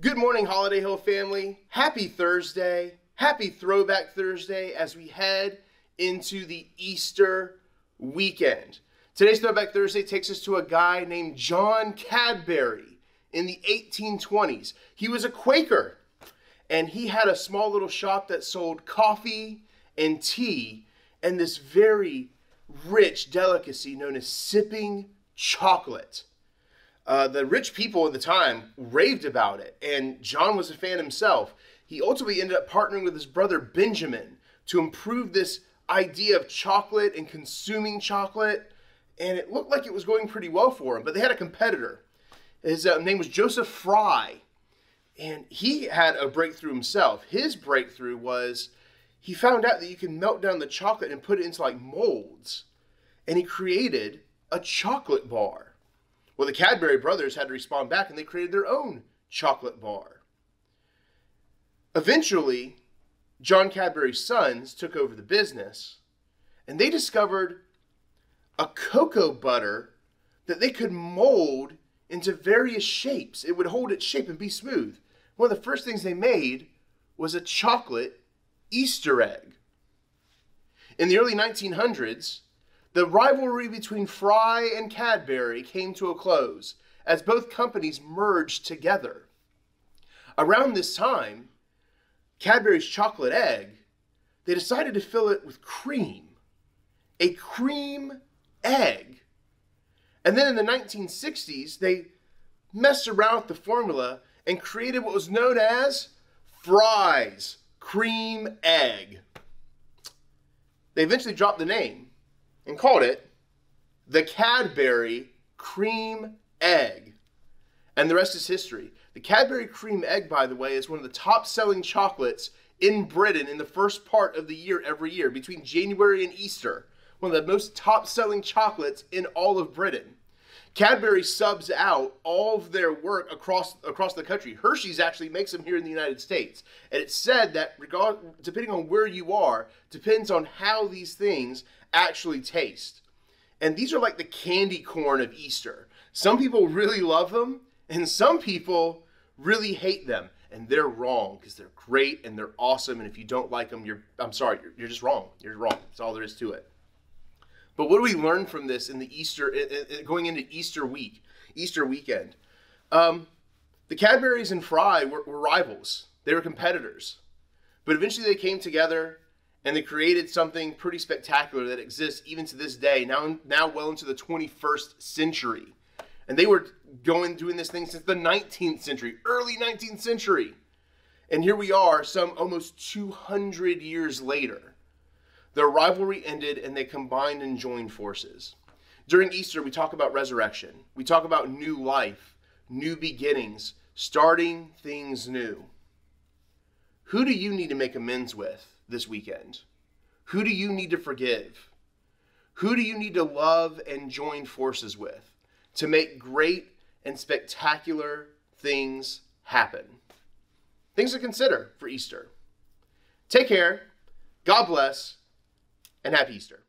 Good morning, Holiday Hill family. Happy Thursday. Happy Throwback Thursday as we head into the Easter weekend. Today's Throwback Thursday takes us to a guy named John Cadbury in the 1820s. He was a Quaker, and he had a small little shop that sold coffee and tea and this very rich delicacy known as sipping chocolate. The rich people at the time raved about it, and John was a fan himself. He ultimately ended up partnering with his brother Benjamin to improve this idea of chocolate and consuming chocolate, and it looked like it was going pretty well for him. But they had a competitor. His name was Joseph Fry, and he had a breakthrough himself. His breakthrough was he found out that you can melt down the chocolate and put it into like molds, and he created a chocolate bar. Well, the Cadbury brothers had to respond back, and they created their own chocolate bar. Eventually, John Cadbury's sons took over the business, and they discovered a cocoa butter that they could mold into various shapes. It would hold its shape and be smooth. One of the first things they made was a chocolate Easter egg. In the early 1900s, the rivalry between Fry and Cadbury came to a close as both companies merged together. Around this time, Cadbury's chocolate egg, they decided to fill it with cream, a cream egg. And then in the 1960s, they messed around with the formula and created what was known as Fry's cream egg. They eventually dropped the name and called it the Cadbury Cream Egg. And the rest is history. The Cadbury Cream Egg, by the way, is one of the top-selling chocolates in Britain in the first part of the year every year, between January and Easter. One of the most top-selling chocolates in all of Britain. Cadbury subs out all of their work across the country. Hershey's actually makes them here in the United States. And it's said that depending on where you are, depends on how these things actually taste. And these are like the candy corn of Easter. Some people really love them, and some people really hate them. And they're wrong, because they're great and they're awesome. And if you don't like them, you're just wrong. You're wrong. That's all there is to it. But what do we learn from this in the Easter, going into Easter weekend? The Cadburys and Fry were rivals. They were competitors. But eventually they came together and they created something pretty spectacular that exists even to this day, now well into the 21st century. And they were doing this thing since the 19th century, early 19th century. And here we are, some almost 200 years later. Their rivalry ended and they combined and joined forces. During Easter, we talk about resurrection. We talk about new life, new beginnings, starting things new. Who do you need to make amends with this weekend? Who do you need to forgive? Who do you need to love and join forces with to make great and spectacular things happen? Things to consider for Easter. Take care, God bless, and happy Easter.